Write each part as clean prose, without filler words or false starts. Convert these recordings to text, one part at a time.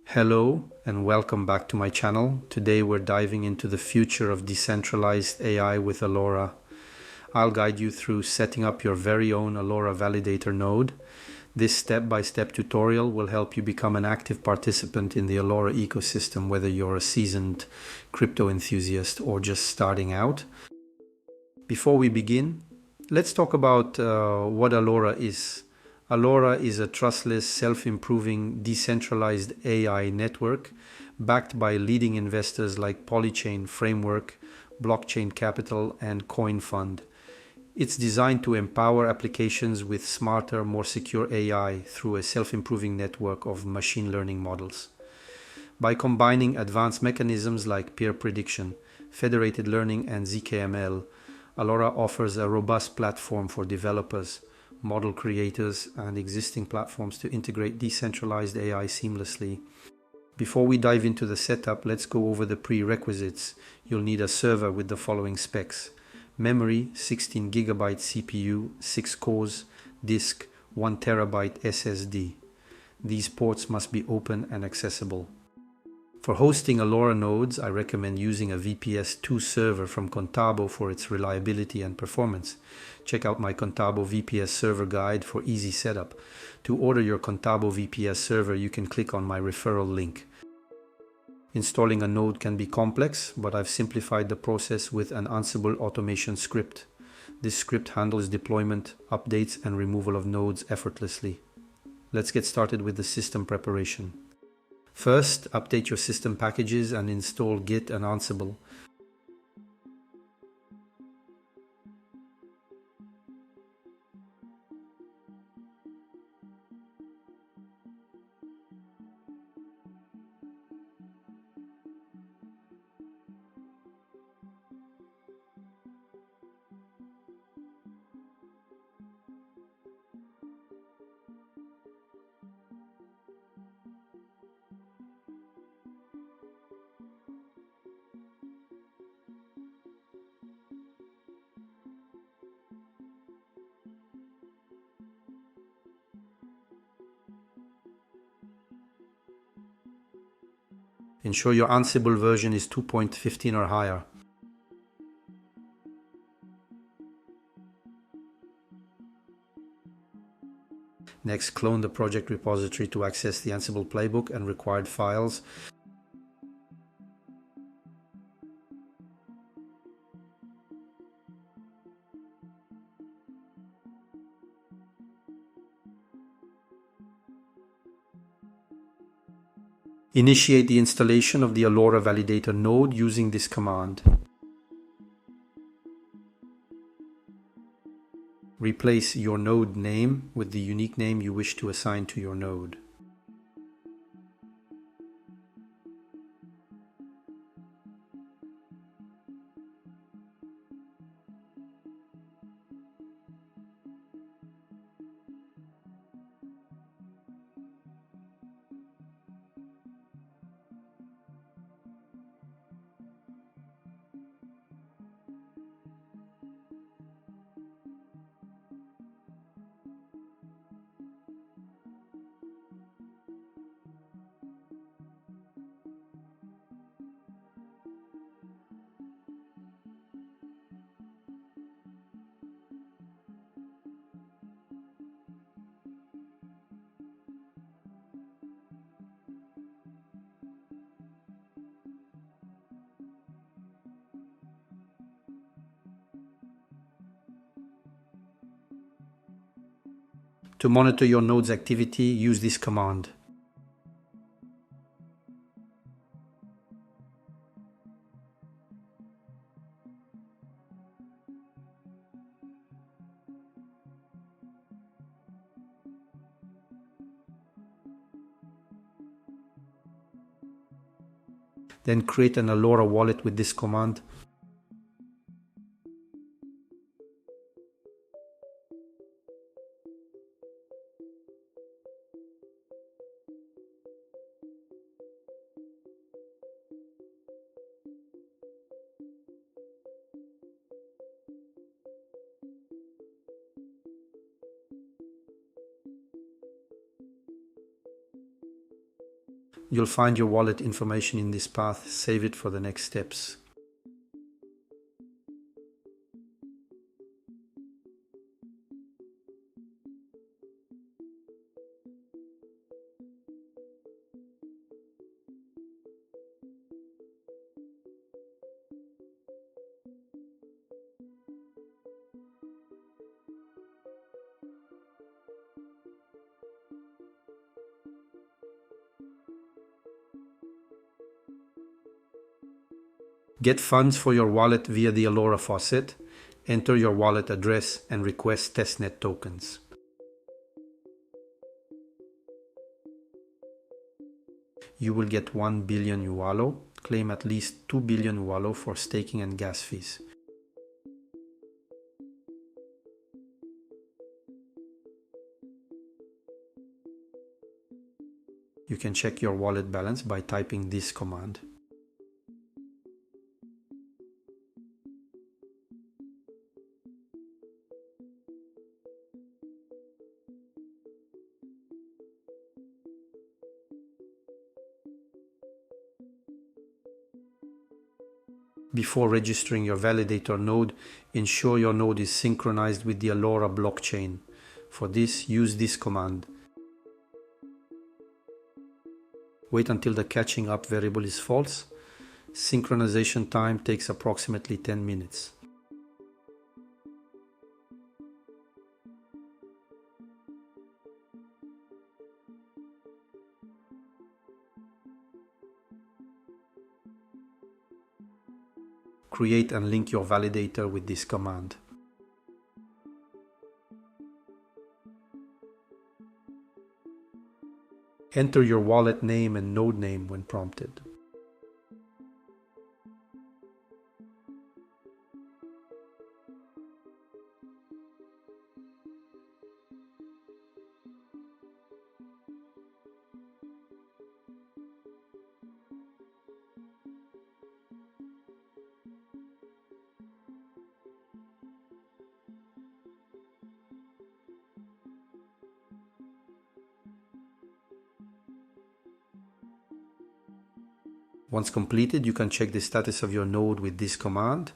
Hello and welcome back to my channel. Today we're diving into the future of decentralized AI with Allora. I'll guide you through setting up your very own Allora validator node. This step-by-step tutorial will help you become an active participant in the Allora ecosystem, whether you're a seasoned crypto enthusiast or just starting out. Before we begin, let's talk about what Allora is. Allora is a trustless, self-improving, decentralized AI network backed by leading investors like Polychain Framework, Blockchain Capital, and Coin Fund. It's designed to empower applications with smarter, more secure AI through a self-improving network of machine learning models. By combining advanced mechanisms like peer prediction, federated learning, and ZKML, Allora offers a robust platform for developers, model creators, and existing platforms to integrate decentralized AI seamlessly. Before we dive into the setup, let's go over the prerequisites. You'll need a server with the following specs: memory, 16 GB CPU, 6 cores, disk, 1 TB SSD. These ports must be open and accessible. For hosting Allora nodes, I recommend using a VPS2 server from Contabo for its reliability and performance. Check out my Contabo VPS server guide for easy setup. To order your Contabo VPS server, you can click on my referral link. Installing a node can be complex, but I've simplified the process with an Ansible automation script. This script handles deployment, updates, and removal of nodes effortlessly. Let's get started with the system preparation. First, update your system packages and install Git and Ansible. Ensure your Ansible version is 2.15 or higher. Next, clone the project repository to access the Ansible playbook and required files. Initiate the installation of the Allora validator node using this command. Replace your node name with the unique name you wish to assign to your node. To monitor your node's activity, use this command. Then create an Allora wallet with this command. You'll find your wallet information in this path. Save it for the next steps. Get funds for your wallet via the Allora Faucet. Enter your wallet address and request testnet tokens. You will get 1 billion UALO. Claim at least 2 billion UALO for staking and gas fees. You can check your wallet balance by typing this command. Before registering your validator node, ensure your node is synchronized with the Allora blockchain. For this, use this command. Wait until the catching up variable is false. Synchronization time takes approximately 10 minutes. Create and link your validator with this command. Enter your wallet name and node name when prompted. Once completed, you can check the status of your node with this command.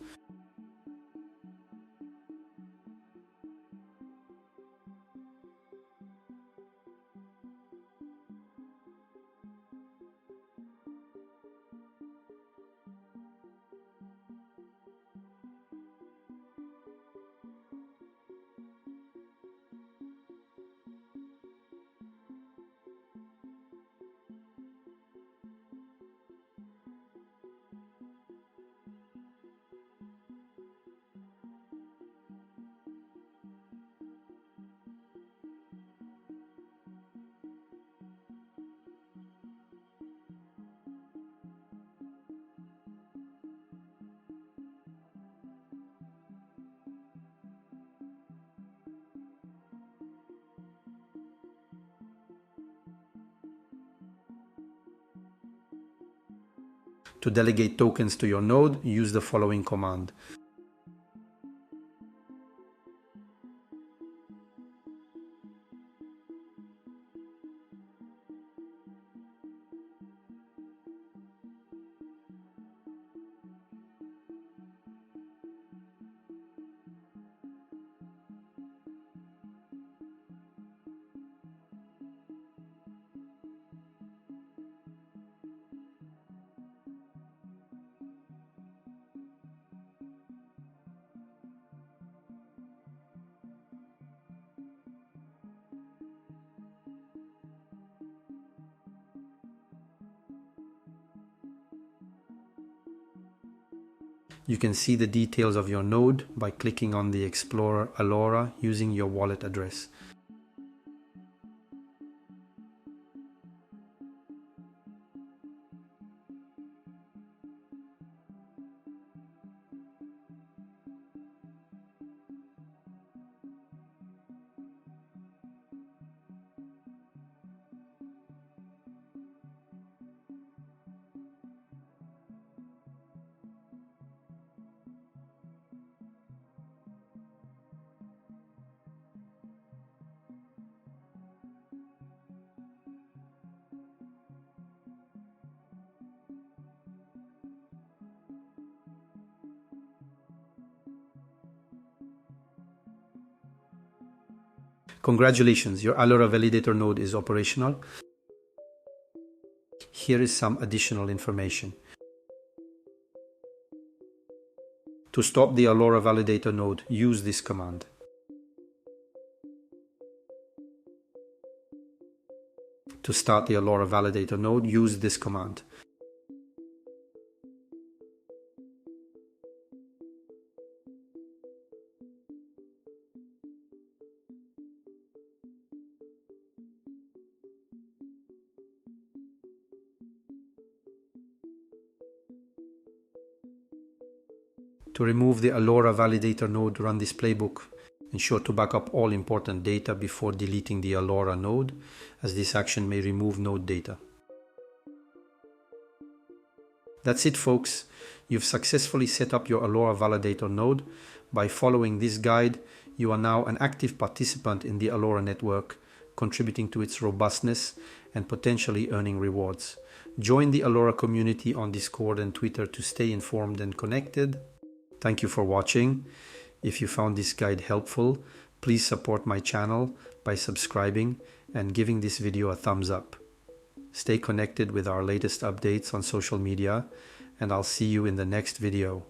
To delegate tokens to your node, use the following command. You can see the details of your node by clicking on the Explorer Allora using your wallet address. Congratulations, your Allora Validator node is operational. Here is some additional information. To stop the Allora Validator node, use this command. To start the Allora Validator node, use this command. To remove the Allora Validator node, run this playbook. Ensure to back up all important data before deleting the Allora node, as this action may remove node data. That's it, folks. You've successfully set up your Allora Validator node. By following this guide, you are now an active participant in the Allora network, contributing to its robustness and potentially earning rewards. Join the Allora community on Discord and Twitter to stay informed and connected. Thank you for watching. If you found this guide helpful, please support my channel by subscribing and giving this video a thumbs up. Stay connected with our latest updates on social media, and I'll see you in the next video.